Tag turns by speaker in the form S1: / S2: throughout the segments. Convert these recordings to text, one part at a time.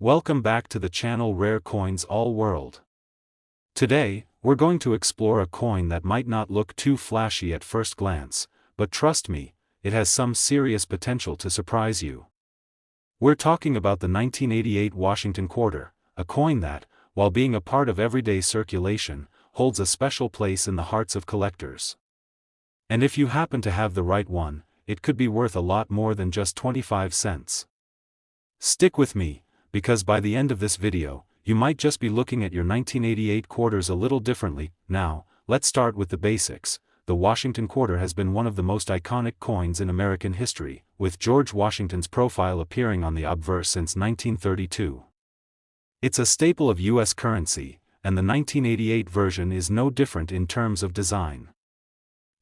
S1: Welcome back to the channel Rare Coins All World. Today, we're going to explore a coin that might not look too flashy at first glance, but trust me, it has some serious potential to surprise you. We're talking about the 1988 Washington Quarter, a coin that, while being a part of everyday circulation, holds a special place in the hearts of collectors. And if you happen to have the right one, it could be worth a lot more than just 25 cents. Stick with me, because by the end of this video, you might just be looking at your 1988 quarters a little differently. Now, let's start with the basics. The Washington Quarter has been one of the most iconic coins in American history, with George Washington's profile appearing on the obverse since 1932. It's a staple of U.S. currency, and the 1988 version is no different in terms of design.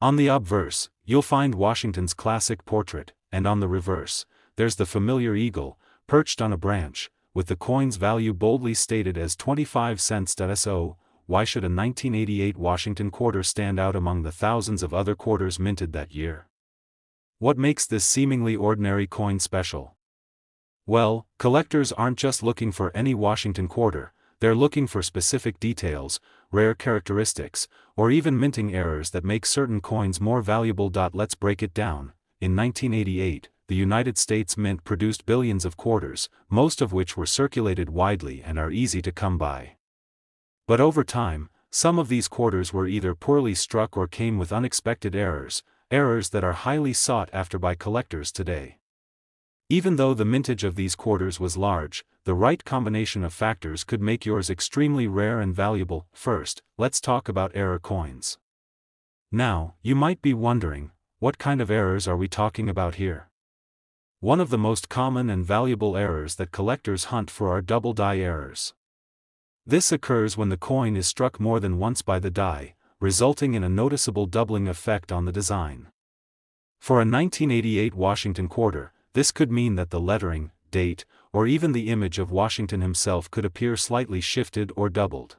S1: On the obverse, you'll find Washington's classic portrait, and on the reverse, there's the familiar eagle, perched on a branch, with the coin's value boldly stated as 25 cents. So, why should a 1988 Washington Quarter stand out among the thousands of other quarters minted that year? What makes this seemingly ordinary coin special? Well, collectors aren't just looking for any Washington Quarter, they're looking for specific details, rare characteristics, or even minting errors that make certain coins more valuable. Let's break it down. In 1988, the United States Mint produced billions of quarters, most of which were circulated widely and are easy to come by. But over time, some of these quarters were either poorly struck or came with unexpected errors that are highly sought after by collectors today. Even though the mintage of these quarters was large, the right combination of factors could make yours extremely rare and valuable. First, let's talk about error coins. Now, you might be wondering, what kind of errors are we talking about here? One of the most common and valuable errors that collectors hunt for are double die errors. This occurs when the coin is struck more than once by the die, resulting in a noticeable doubling effect on the design. For a 1988 Washington Quarter, this could mean that the lettering, date, or even the image of Washington himself could appear slightly shifted or doubled.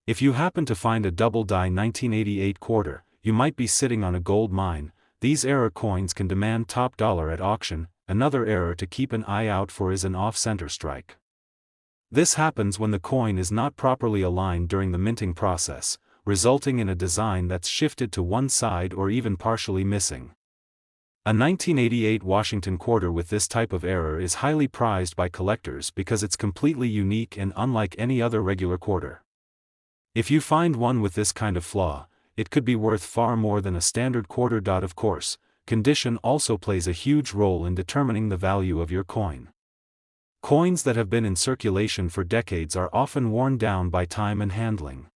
S1: If you happen to find a double die 1988 quarter, you might be sitting on a gold mine. These error coins can demand top dollar at auction. Another error to keep an eye out for is an off-center strike. This happens when the coin is not properly aligned during the minting process, resulting in a design that's shifted to one side or even partially missing. A 1988 Washington Quarter with this type of error is highly prized by collectors because it's completely unique and unlike any other regular quarter. If you find one with this kind of flaw, it could be worth far more than a standard quarter. Of course, condition also plays a huge role in determining the value of your coin. Coins that have been in circulation for decades are often worn down by time and handling.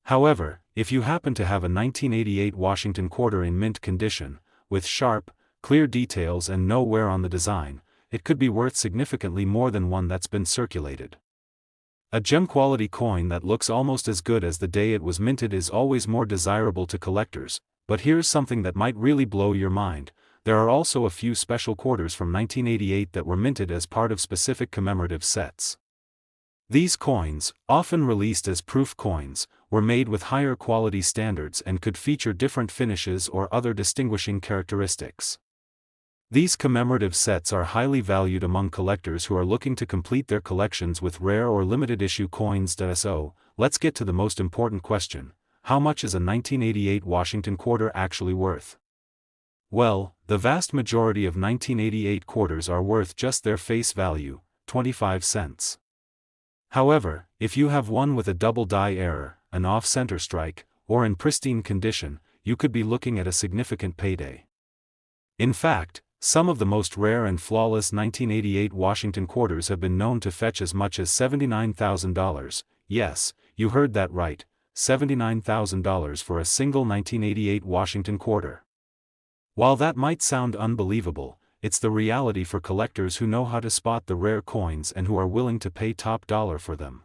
S1: However, if you happen to have a 1988 Washington Quarter in mint condition, with sharp, clear details and no wear on the design, it could be worth significantly more than one that's been circulated. A gem-quality coin that looks almost as good as the day it was minted is always more desirable to collectors, but here's something that might really blow your mind. There are also a few special quarters from 1988 that were minted as part of specific commemorative sets. These coins, often released as proof coins, were made with higher quality standards and could feature different finishes or other distinguishing characteristics. These commemorative sets are highly valued among collectors who are looking to complete their collections with rare or limited issue coins. So, let's get to the most important question: how much is a 1988 Washington Quarter actually worth? Well, the vast majority of 1988 quarters are worth just their face value, 25 cents. However, if you have one with a double die error, an off-center strike, or in pristine condition, you could be looking at a significant payday. In fact, some of the most rare and flawless 1988 Washington Quarters have been known to fetch as much as $79,000, yes, you heard that right, $79,000 for a single 1988 Washington Quarter. While that might sound unbelievable, it's the reality for collectors who know how to spot the rare coins and who are willing to pay top dollar for them.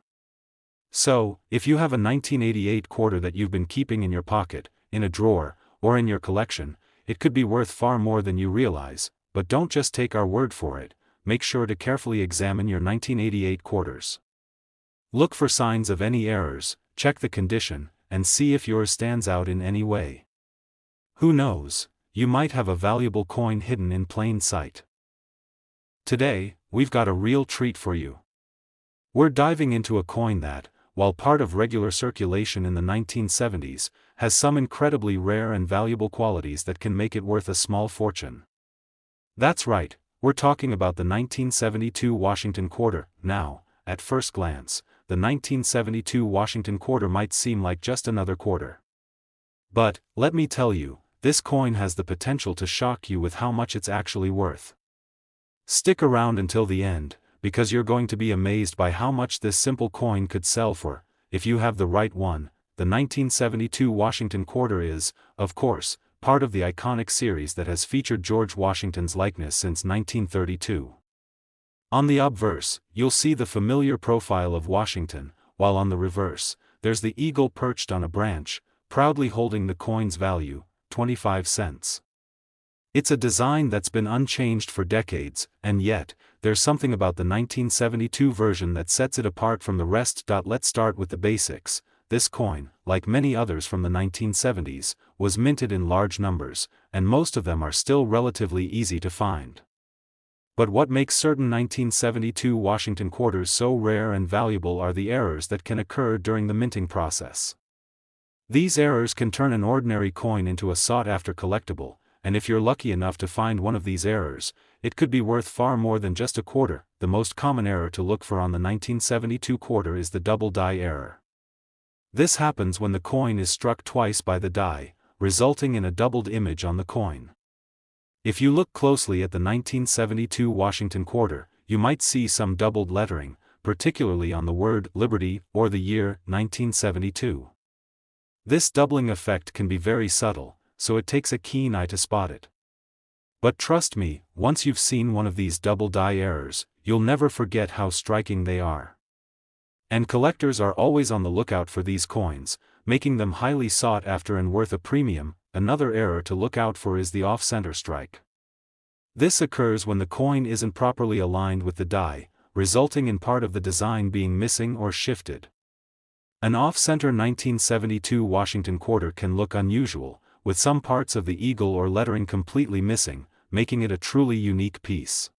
S1: So, if you have a 1988 quarter that you've been keeping in your pocket, in a drawer, or in your collection, it could be worth far more than you realize. But don't just take our word for it, make sure to carefully examine your 1988 quarters. Look for signs of any errors, check the condition, and see if yours stands out in any way. Who knows, you might have a valuable coin hidden in plain sight. Today, we've got a real treat for you. We're diving into a coin that, while part of regular circulation in the 1970s, has some incredibly rare and valuable qualities that can make it worth a small fortune. That's right, we're talking about the 1972 Washington quarter. Now, at first glance, the 1972 Washington quarter might seem like just another quarter. But, let me tell you, this coin has the potential to shock you with how much it's actually worth. Stick around until the end, because you're going to be amazed by how much this simple coin could sell for, if you have the right one. The 1972 Washington quarter is, of course, part of the iconic series that has featured George Washington's likeness since 1932. On the obverse, you'll see the familiar profile of Washington, while on the reverse, there's the eagle perched on a branch, proudly holding the coin's value, 25 cents. It's a design that's been unchanged for decades, and yet, there's something about the 1972 version that sets it apart from the rest. Let's start with the basics. This coin, like many others from the 1970s, was minted in large numbers, and most of them are still relatively easy to find. But what makes certain 1972 Washington quarters so rare and valuable are the errors that can occur during the minting process. These errors can turn an ordinary coin into a sought-after collectible, and if you're lucky enough to find one of these errors, it could be worth far more than just a quarter. The most common error to look for on the 1972 quarter is the double die error. This happens when the coin is struck twice by the die, resulting in a doubled image on the coin. If you look closely at the 1972 Washington quarter, you might see some doubled lettering, particularly on the word Liberty or the year 1972. This doubling effect can be very subtle, so it takes a keen eye to spot it. But trust me, once you've seen one of these double die errors, you'll never forget how striking they are. And collectors are always on the lookout for these coins, making them highly sought after and worth a premium. Another error to look out for is the off-center strike. This occurs when the coin isn't properly aligned with the die, resulting in part of the design being missing or shifted. An off-center 1972 Washington quarter can look unusual, with some parts of the eagle or lettering completely missing, making it a truly unique piece.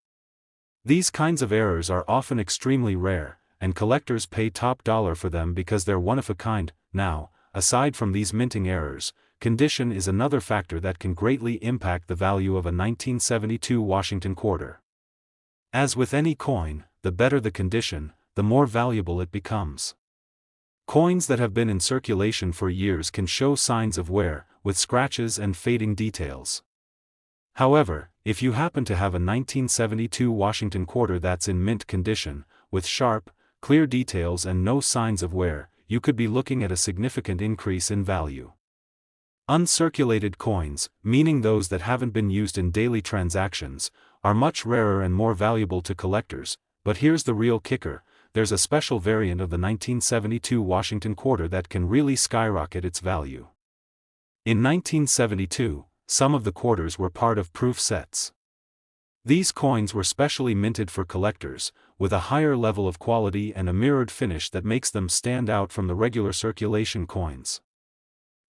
S1: These kinds of errors are often extremely rare, and collectors pay top dollar for them because they're one of a kind. Now, aside from these minting errors, condition is another factor that can greatly impact the value of a 1972 Washington quarter. As with any coin, the better the condition, the more valuable it becomes. Coins that have been in circulation for years can show signs of wear, with scratches and fading details. However, if you happen to have a 1972 Washington quarter that's in mint condition, with sharp, clear details and no signs of wear, you could be looking at a significant increase in value. Uncirculated coins, meaning those that haven't been used in daily transactions, are much rarer and more valuable to collectors. But here's the real kicker: there's a special variant of the 1972 Washington quarter that can really skyrocket its value. In 1972, some of the quarters were part of proof sets. These coins were specially minted for collectors, with a higher level of quality and a mirrored finish that makes them stand out from the regular circulation coins.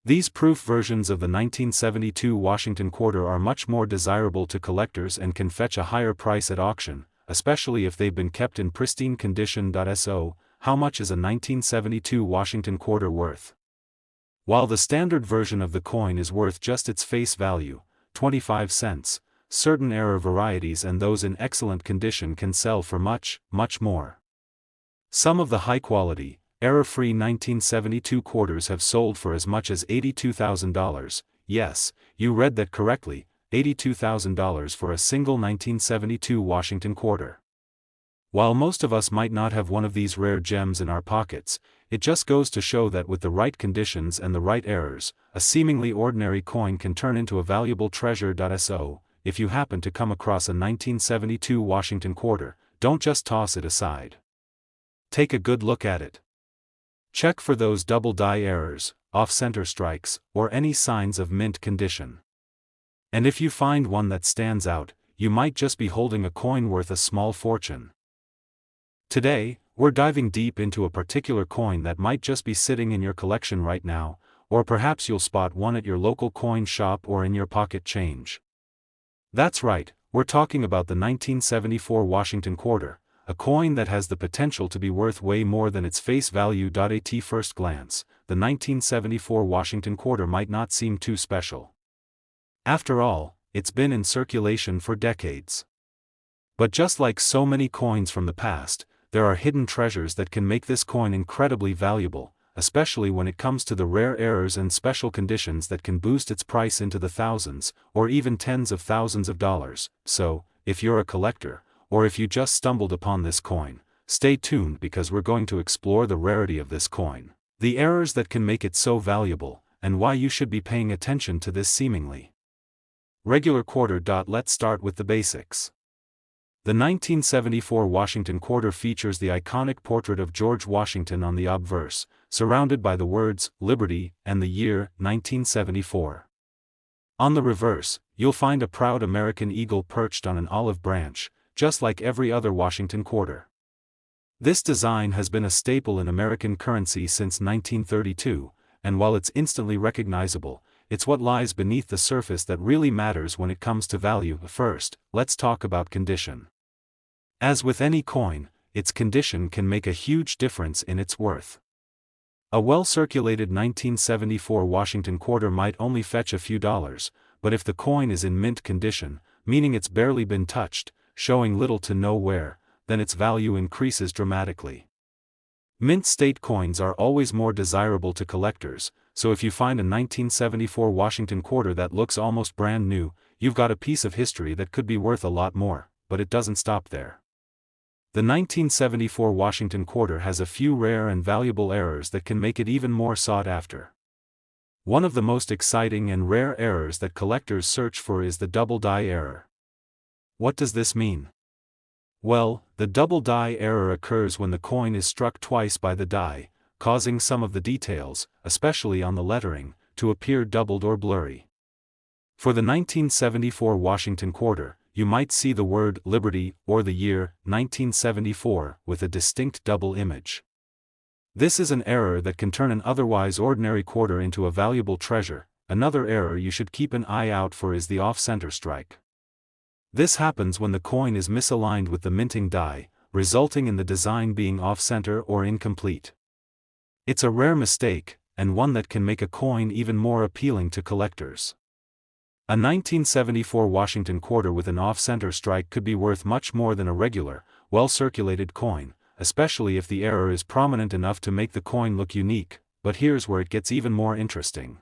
S1: These proof versions of the 1972 Washington quarter are much more desirable to collectors and can fetch a higher price at auction, especially if they've been kept in pristine condition. So, how much is a 1972 Washington quarter worth? While the standard version of the coin is worth just its face value, 25 cents, certain error varieties and those in excellent condition can sell for much, much more. Some of the high-quality, error-free 1972 quarters have sold for as much as $82,000, yes, you read that correctly, $82,000 for a single 1972 Washington quarter. While most of us might not have one of these rare gems in our pockets, it just goes to show that with the right conditions and the right errors, a seemingly ordinary coin can turn into a valuable treasure. So, if you happen to come across a 1972 Washington quarter, don't just toss it aside. Take a good look at it. Check for those double die errors, off-center strikes, or any signs of mint condition. And if you find one that stands out, you might just be holding a coin worth a small fortune. Today, we're diving deep into a particular coin that might just be sitting in your collection right now, or perhaps you'll spot one at your local coin shop or in your pocket change. That's right, we're talking about the 1974 Washington quarter, a coin that has the potential to be worth way more than its face value. At first glance, the 1974 Washington quarter might not seem too special. After all, it's been in circulation for decades. But just like so many coins from the past, there are hidden treasures that can make this coin incredibly valuable, especially when it comes to the rare errors and special conditions that can boost its price into the thousands, or even tens of thousands of dollars. So, if you're a collector, or if you just stumbled upon this coin, stay tuned because we're going to explore the rarity of this coin, the errors that can make it so valuable, and why you should be paying attention to this seemingly regular quarter. Let's start with the basics. The 1974 Washington quarter features the iconic portrait of George Washington on the obverse, surrounded by the words, Liberty, and the year, 1974. On the reverse, you'll find a proud American eagle perched on an olive branch, just like every other Washington quarter. This design has been a staple in American currency since 1932, and while it's instantly recognizable, it's what lies beneath the surface that really matters when it comes to value. First, let's talk about condition. As with any coin, its condition can make a huge difference in its worth. A well-circulated 1974 Washington quarter might only fetch a few dollars, but if the coin is in mint condition, meaning it's barely been touched, showing little to no wear, then its value increases dramatically. Mint state coins are always more desirable to collectors, so if you find a 1974 Washington quarter that looks almost brand new, you've got a piece of history that could be worth a lot more, but it doesn't stop there. The 1974 Washington quarter has a few rare and valuable errors that can make it even more sought after. One of the most exciting and rare errors that collectors search for is the double die error. What does this mean? Well, the double die error occurs when the coin is struck twice by the die, causing some of the details, especially on the lettering, to appear doubled or blurry. For the 1974 Washington quarter, you might see the word Liberty or the year 1974 with a distinct double image. This is an error that can turn an otherwise ordinary quarter into a valuable treasure. Another error you should keep an eye out for is the off-center strike. This happens when the coin is misaligned with the minting die, resulting in the design being off-center or incomplete. It's a rare mistake, and one that can make a coin even more appealing to collectors. A 1974 Washington quarter with an off-center strike could be worth much more than a regular, well-circulated coin, especially if the error is prominent enough to make the coin look unique. But here's where it gets even more interesting.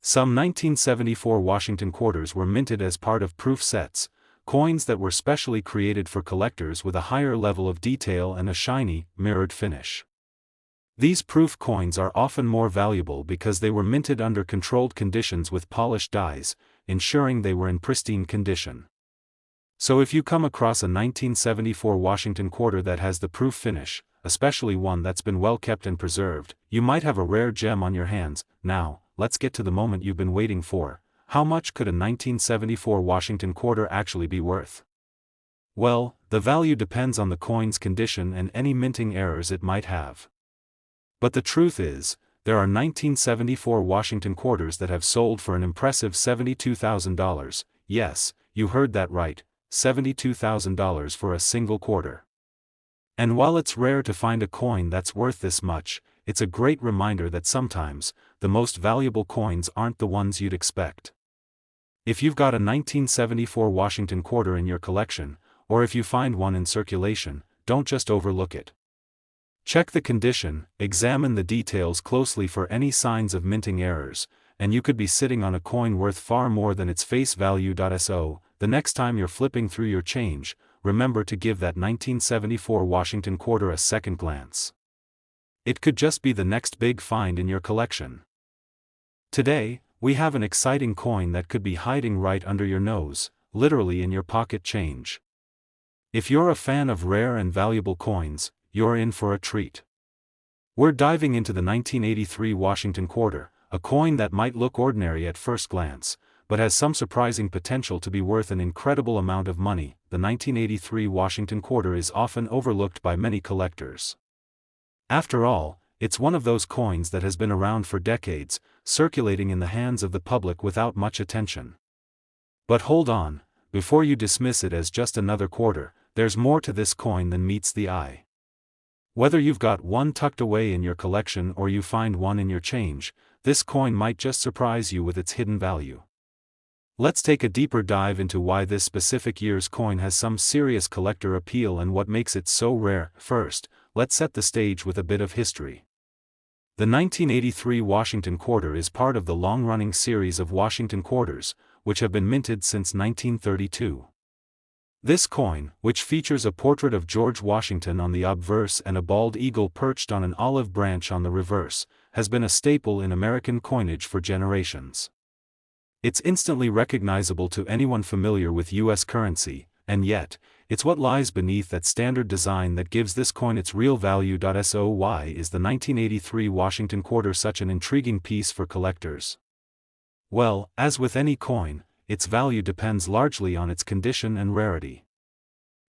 S1: Some 1974 Washington quarters were minted as part of proof sets, coins that were specially created for collectors with a higher level of detail and a shiny, mirrored finish. These proof coins are often more valuable because they were minted under controlled conditions with polished dies, ensuring they were in pristine condition. So if you come across a 1974 Washington quarter that has the proof finish, especially one that's been well kept and preserved, you might have a rare gem on your hands. Now, let's get to the moment you've been waiting for. How much could a 1974 Washington quarter actually be worth? Well, the value depends on the coin's condition and any minting errors it might have. But the truth is, there are 1974 Washington quarters that have sold for an impressive $72,000, yes, you heard that right, $72,000 for a single quarter. And while it's rare to find a coin that's worth this much, it's a great reminder that sometimes, the most valuable coins aren't the ones you'd expect. If you've got a 1974 Washington quarter in your collection, or if you find one in circulation, don't just overlook it. Check the condition, examine the details closely for any signs of minting errors, and you could be sitting on a coin worth far more than its face value. So, the next time you're flipping through your change, remember to give that 1974 Washington quarter a second glance. It could just be the next big find in your collection. Today, we have an exciting coin that could be hiding right under your nose, literally in your pocket change. If you're a fan of rare and valuable coins, you're in for a treat. We're diving into the 1983 Washington quarter, a coin that might look ordinary at first glance, but has some surprising potential to be worth an incredible amount of money. The 1983 Washington quarter is often overlooked by many collectors. After all, it's one of those coins that has been around for decades, circulating in the hands of the public without much attention. But hold on, before you dismiss it as just another quarter, there's more to this coin than meets the eye. Whether you've got one tucked away in your collection or you find one in your change, this coin might just surprise you with its hidden value. Let's take a deeper dive into why this specific year's coin has some serious collector appeal and what makes it so rare. First, let's set the stage with a bit of history. The 1983 Washington quarter is part of the long-running series of Washington quarters, which have been minted since 1932. This coin, which features a portrait of George Washington on the obverse and a bald eagle perched on an olive branch on the reverse, has been a staple in American coinage for generations. It's instantly recognizable to anyone familiar with U.S. currency, and yet, it's what lies beneath that standard design that gives this coin its real value. So why is the 1983 Washington quarter such an intriguing piece for collectors? Well, as with any coin, its value depends largely on its condition and rarity.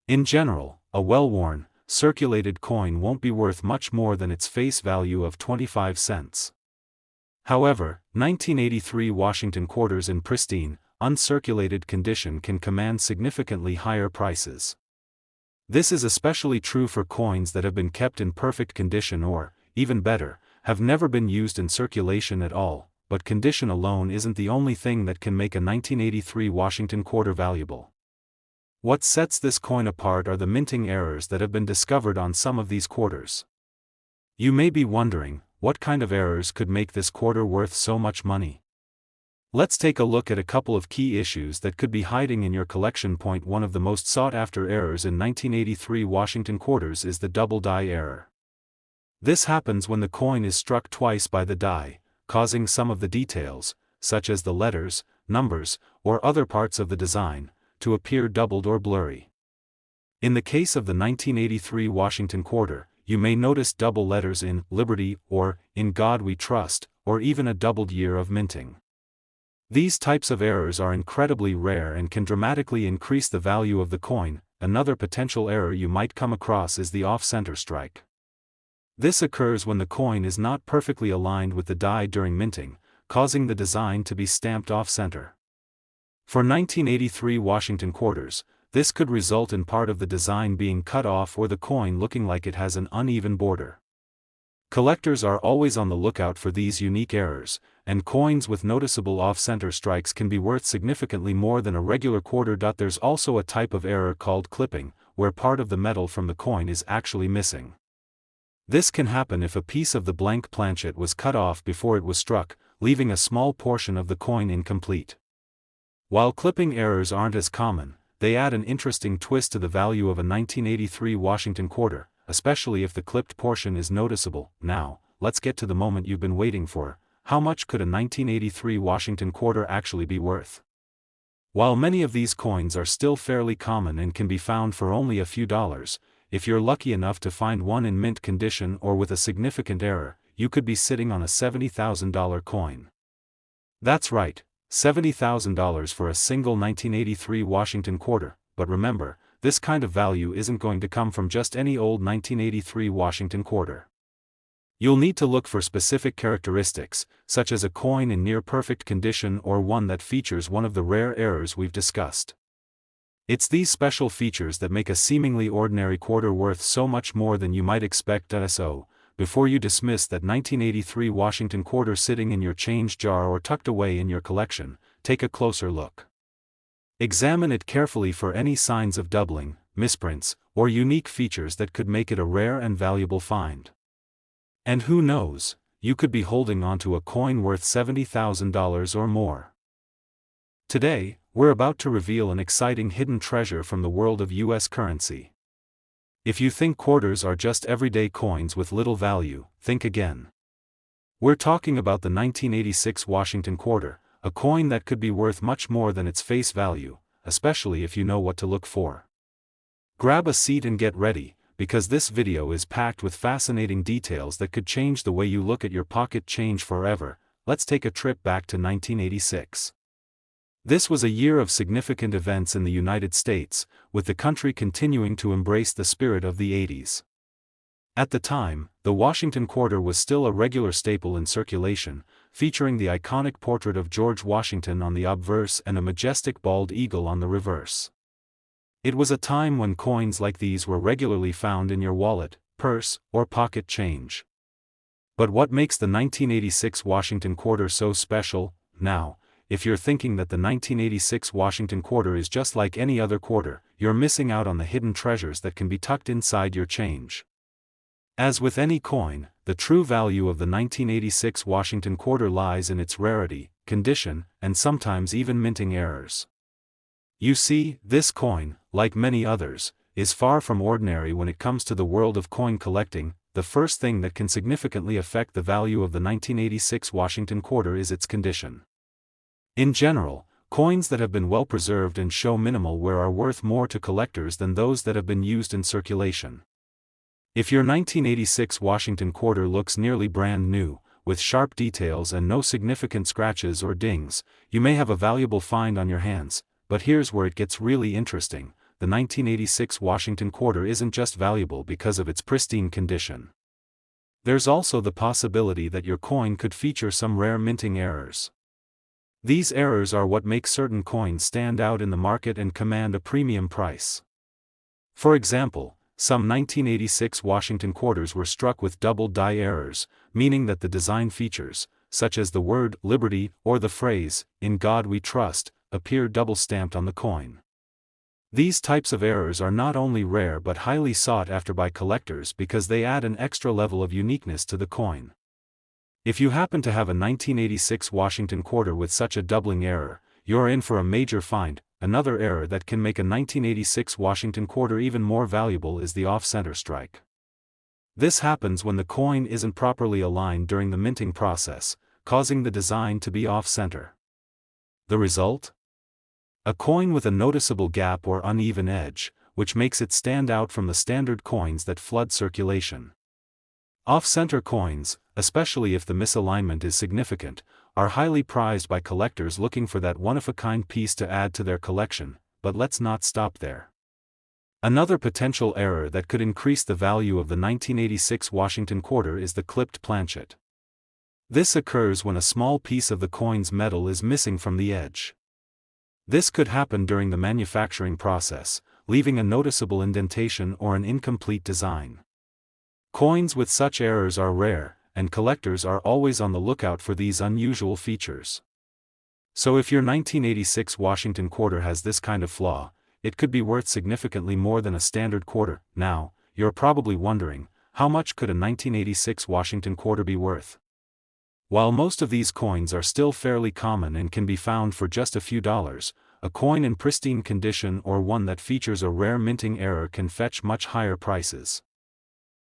S1: In general, a well-worn, circulated coin won't be worth much more than its face value of 25 cents. However, 1983 Washington quarters in pristine, uncirculated condition can command significantly higher prices. This is especially true for coins that have been kept in perfect condition or, even better, have never been used in circulation at all, but condition alone isn't the only thing that can make a 1983 Washington quarter valuable. What sets this coin apart are the minting errors that have been discovered on some of these quarters. You may be wondering, what kind of errors could make this quarter worth so much money? Let's take a look at a couple of key issues that could be hiding in your collection. Point 1. Of the most sought-after errors in 1983 Washington quarters is the double die error. This happens when the coin is struck twice by the die, causing some of the details, such as the letters, numbers, or other parts of the design, to appear doubled or blurry. In the case of the 1983 Washington quarter, you may notice double letters in Liberty or In God We Trust, or even a doubled year of minting. These types of errors are incredibly rare and can dramatically increase the value of the coin. Another potential error you might come across is the off-center strike. This occurs when the coin is not perfectly aligned with the die during minting, causing the design to be stamped off-center. For 1983 Washington quarters, this could result in part of the design being cut off or the coin looking like it has an uneven border. Collectors are always on the lookout for these unique errors, and coins with noticeable off-center strikes can be worth significantly more than a regular quarter. There's also a type of error called clipping, where part of the metal from the coin is actually missing. This can happen if a piece of the blank planchet was cut off before it was struck, leaving a small portion of the coin incomplete. While clipping errors aren't as common, they add an interesting twist to the value of a 1983 Washington quarter, especially if the clipped portion is noticeable. Now, let's get to the moment you've been waiting for. How much could a 1983 Washington quarter actually be worth? While many of these coins are still fairly common and can be found for only a few dollars, if you're lucky enough to find one in mint condition or with a significant error, you could be sitting on a $70,000 coin. That's right, $70,000 for a single 1983 Washington quarter, but remember, this kind of value isn't going to come from just any old 1983 Washington quarter. You'll need to look for specific characteristics, such as a coin in near-perfect condition or one that features one of the rare errors we've discussed. It's these special features that make a seemingly ordinary quarter worth so much more than you might expect. So, before you dismiss that 1983 Washington quarter sitting in your change jar or tucked away in your collection, take a closer look. Examine it carefully for any signs of doubling, misprints, or unique features that could make it a rare and valuable find. And who knows, you could be holding onto a coin worth $70,000 or more. Today, we're about to reveal an exciting hidden treasure from the world of U.S. currency. If you think quarters are just everyday coins with little value, think again. We're talking about the 1986 Washington quarter, a coin that could be worth much more than its face value, especially if you know what to look for. Grab a seat and get ready, because this video is packed with fascinating details that could change the way you look at your pocket change forever. Let's take a trip back to 1986. This was a year of significant events in the United States, with the country continuing to embrace the spirit of the 80s. At the time, the Washington quarter was still a regular staple in circulation, featuring the iconic portrait of George Washington on the obverse and a majestic bald eagle on the reverse. It was a time when coins like these were regularly found in your wallet, purse, or pocket change. But what makes the 1986 Washington quarter so special? Now, if you're thinking that the 1986 Washington quarter is just like any other quarter, you're missing out on the hidden treasures that can be tucked inside your change. As with any coin, the true value of the 1986 Washington quarter lies in its rarity, condition, and sometimes even minting errors. You see, this coin, like many others, is far from ordinary when it comes to the world of coin collecting. The first thing that can significantly affect the value of the 1986 Washington quarter is its condition. In general, coins that have been well preserved and show minimal wear are worth more to collectors than those that have been used in circulation. If your 1986 Washington quarter looks nearly brand new, with sharp details and no significant scratches or dings, you may have a valuable find on your hands. But here's where it gets really interesting: the 1986 Washington quarter isn't just valuable because of its pristine condition. There's also the possibility that your coin could feature some rare minting errors. These errors are what make certain coins stand out in the market and command a premium price. For example, some 1986 Washington quarters were struck with double die errors, meaning that the design features, such as the word "Liberty" or the phrase "In God We Trust," appear double-stamped on the coin. These types of errors are not only rare but highly sought after by collectors because they add an extra level of uniqueness to the coin. If you happen to have a 1986 Washington quarter with such a doubling error, you're in for a major find. Another error that can make a 1986 Washington quarter even more valuable is the off-center strike. This happens when the coin isn't properly aligned during the minting process, causing the design to be off-center. The result? A coin with a noticeable gap or uneven edge, which makes it stand out from the standard coins that flood circulation. Off-center coins, especially if the misalignment is significant, are highly prized by collectors looking for that one-of-a-kind piece to add to their collection, but let's not stop there. Another potential error that could increase the value of the 1986 Washington quarter is the clipped planchet. This occurs when a small piece of the coin's metal is missing from the edge. This could happen during the manufacturing process, leaving a noticeable indentation or an incomplete design. Coins with such errors are rare, and collectors are always on the lookout for these unusual features. So if your 1986 Washington quarter has this kind of flaw, it could be worth significantly more than a standard quarter. Now, you're probably wondering, how much could a 1986 Washington quarter be worth? While most of these coins are still fairly common and can be found for just a few dollars, a coin in pristine condition or one that features a rare minting error can fetch much higher prices.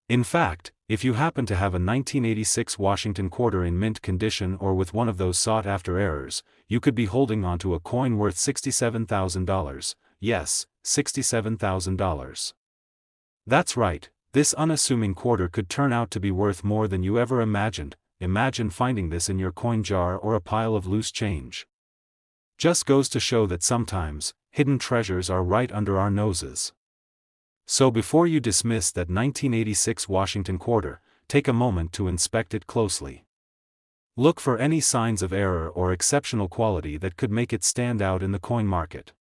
S1: In fact, if you happen to have a 1986 Washington quarter in mint condition or with one of those sought-after errors, you could be holding onto a coin worth $67,000. Yes, $67,000. That's right, this unassuming quarter could turn out to be worth more than you ever imagined. Imagine finding this in your coin jar or a pile of loose change. Just goes to show that sometimes, hidden treasures are right under our noses. So before you dismiss that 1986 Washington quarter, take a moment to inspect it closely. Look for any signs of error or exceptional quality that could make it stand out in the coin market.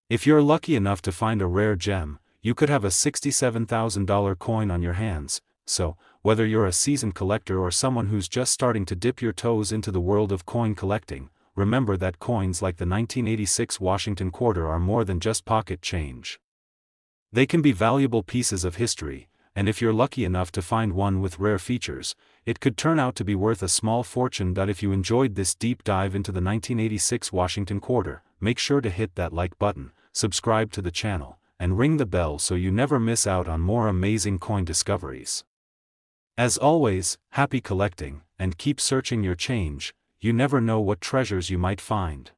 S1: If you're lucky enough to find a rare gem, you could have a $67,000 coin on your hands. So, whether you're a seasoned collector or someone who's just starting to dip your toes into the world of coin collecting, remember that coins like the 1986 Washington quarter are more than just pocket change. They can be valuable pieces of history, and if you're lucky enough to find one with rare features, it could turn out to be worth a small fortune. If you enjoyed this deep dive into the 1986 Washington quarter, make sure to hit that like button, subscribe to the channel, and ring the bell so you never miss out on more amazing coin discoveries. As always, happy collecting, and keep searching your change. You never know what treasures you might find.